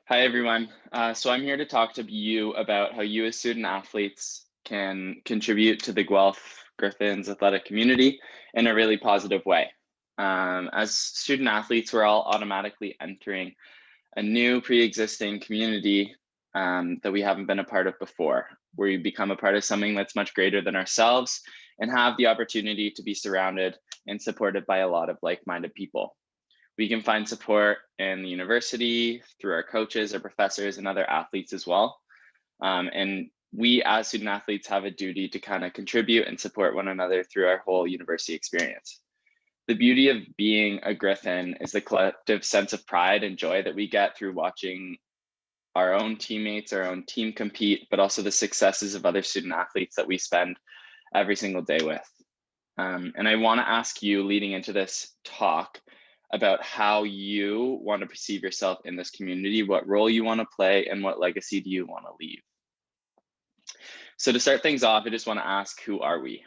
Hi, everyone. So I'm here to talk to you about how you as student athletes can contribute to the Guelph Griffins athletic community in a really positive way. As student athletes, we're all automatically entering a new pre-existing community that we haven't been a part of before, where we become a part of something that's much greater than ourselves and have the opportunity to be surrounded and supported by a lot of like-minded people. We can find support in the university through our coaches, our professors, and other athletes as well. And we as student athletes have a duty to kind of contribute and support one another through our whole university experience. The beauty of being a Griffin is the collective sense of pride and joy that we get through watching our own teammates, our own team compete, but also the successes of other student athletes that we spend every single day with. And I want to ask you, leading into this talk, about how you want to perceive yourself in this community, what role you want to play, and what legacy do you want to leave. So to start things off, I just want to ask, who are we?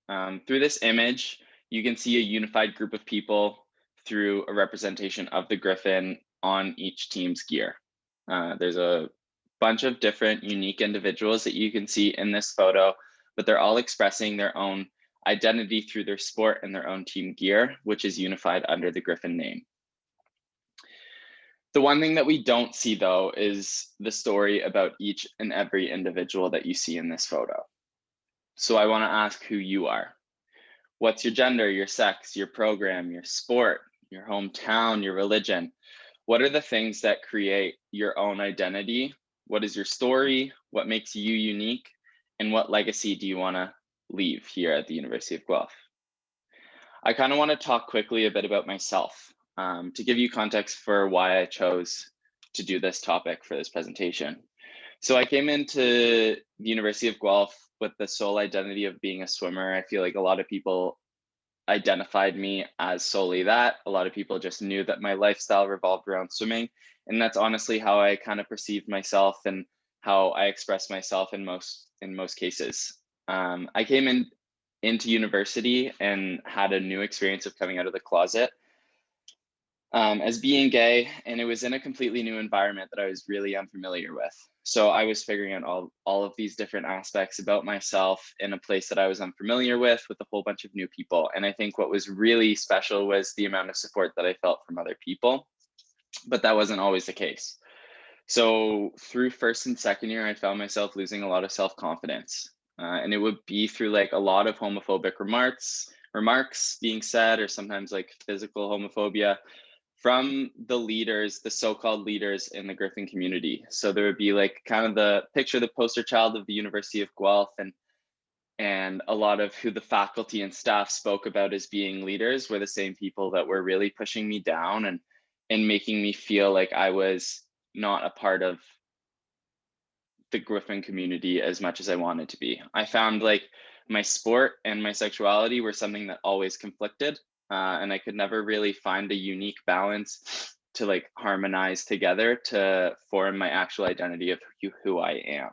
Through this image, you can see a unified group of people through a representation of the Griffin on each team's gear. There's a bunch of different unique individuals that you can see in this photo, but they're all expressing their own identity through their sport and their own team gear, which is unified under the Griffin name. The one thing that we don't see, though, is the story about each and every individual that you see in this photo. So I want to ask who you are. What's your gender, your sex, your program, your sport, your hometown, your religion? What are the things that create your own identity? What is your story? What makes you unique? And what legacy do you want to leave here at the University of Guelph? I kind of want to talk quickly a bit about myself to give you context for why I chose to do this topic for this presentation. So I came into the University of Guelph with the sole identity of being a swimmer. I feel like a lot of people identified me as solely that. A lot of people just knew that my lifestyle revolved around swimming. And that's honestly how I kind of perceived myself and how I express myself in most cases. I came into university and had a new experience of coming out of the closet as being gay, and it was in a completely new environment that I was really unfamiliar with. So I was figuring out all of these different aspects about myself in a place that I was unfamiliar with a whole bunch of new people. And I think what was really special was the amount of support that I felt from other people, but that wasn't always the case. So through first and second year, I found myself losing a lot of self-confidence. And it would be through like a lot of homophobic remarks being said, or sometimes like physical homophobia from the leaders, the so-called leaders in the Griffin community. So there would be like kind of the poster child of the University of Guelph, and a lot of who the faculty and staff spoke about as being leaders were the same people that were really pushing me down and making me feel like I was not a part of the Griffin community as much as I wanted to be. I found like my sport and my sexuality were something that always conflicted, and I could never really find a unique balance to like harmonize together to form my actual identity of who I am.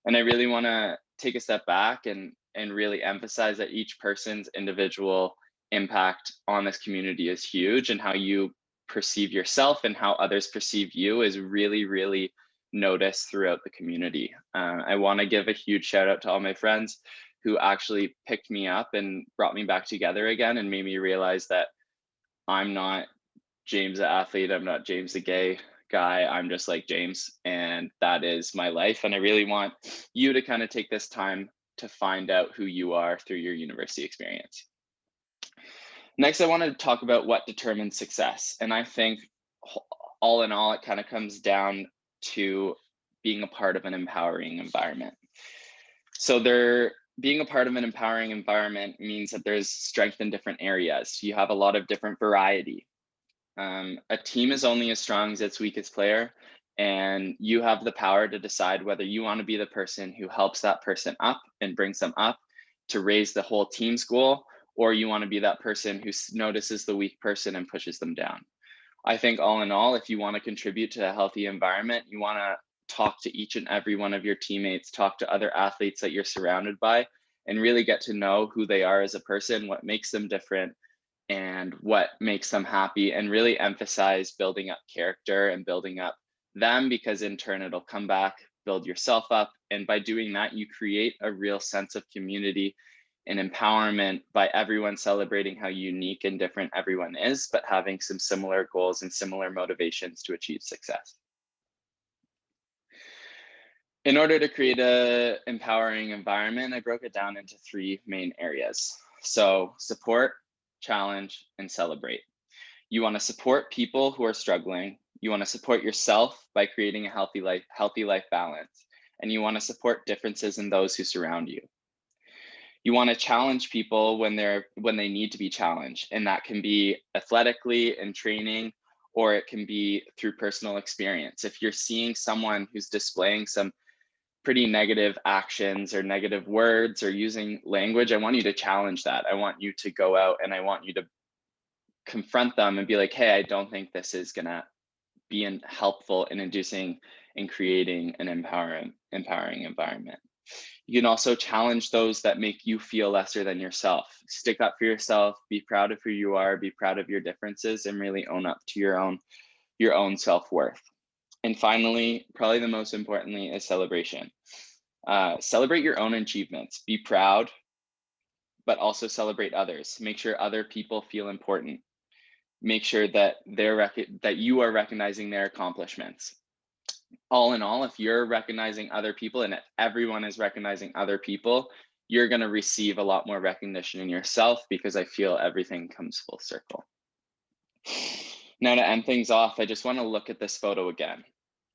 And I really want to take a step back and really emphasize that each person's individual impact on this community is huge, and how you perceive yourself and how others perceive you is really, really noticed throughout the community. I want to give a huge shout out to all my friends who actually picked me up and brought me back together again and made me realize that I'm not James the athlete, I'm not James the gay guy, I'm just like James, and that is my life. And I really want you to kind of take this time to find out who you are through your university experience. Next, I want to talk about what determines success. And I think all in all, it kind of comes down to being a part of an empowering environment. So being a part of an empowering environment means that there's strength in different areas. You have a lot of different variety. A team is only as strong as its weakest player, and you have the power to decide whether you want to be the person who helps that person up and brings them up to raise the whole team's goal, or you want to be that person who notices the weak person and pushes them down. I think all in all, if you want to contribute to a healthy environment, you want to talk to each and every one of your teammates, talk to other athletes that you're surrounded by, and really get to know who they are as a person, what makes them different, and what makes them happy, and really emphasize building up character and building up them, because in turn it'll come back, build yourself up. And by doing that, you create a real sense of community and empowerment by everyone celebrating how unique and different everyone is, but having some similar goals and similar motivations to achieve success. In order to create an empowering environment, I broke it down into 3 main areas. So support, challenge, and celebrate. You want to support people who are struggling. You want to support yourself by creating a healthy life balance. And you want to support differences in those who surround you. You want to challenge people when they need to be challenged. And that can be athletically in training, or it can be through personal experience. If you're seeing someone who's displaying some pretty negative actions or negative words or using language, I want you to challenge that. I want you to go out and I want you to confront them and be like, hey, I don't think this is gonna be helpful in inducing and creating an empowering environment. You can also challenge those that make you feel lesser than yourself. Stick up for yourself, be proud of who you are, be proud of your differences, and really own up to your own self-worth. And finally, probably the most importantly, is celebration. Celebrate your own achievements. Be proud, but also celebrate others. Make sure other people feel important. Make sure that that you are recognizing their accomplishments. All in all, if you're recognizing other people and if everyone is recognizing other people, you're going to receive a lot more recognition in yourself, because I feel everything comes full circle. Now, to end things off, I just want to look at this photo again.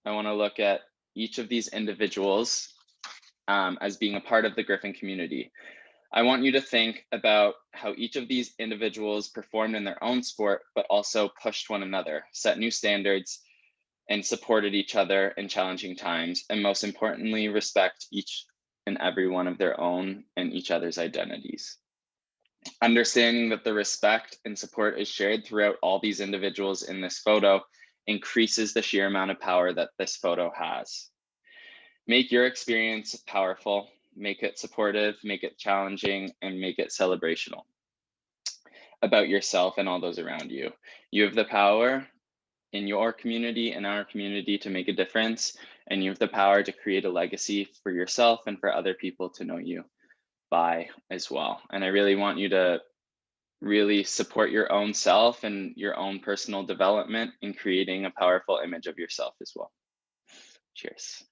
I want to look at each of these individuals as being a part of the Griffin community. I want you to think about how each of these individuals performed in their own sport, but also pushed one another, set new standards, and supported each other in challenging times. And most importantly, respect each and every one of their own and each other's identities. Understanding that the respect and support is shared throughout all these individuals in this photo increases the sheer amount of power that this photo has. Make your experience powerful, make it supportive, make it challenging, and make it celebrational about yourself and all those around you. You have the power in your community, in our community, to make a difference, and you have the power to create a legacy for yourself and for other people to know you by as well. And I really want you to really support your own self and your own personal development in creating a powerful image of yourself as well. Cheers.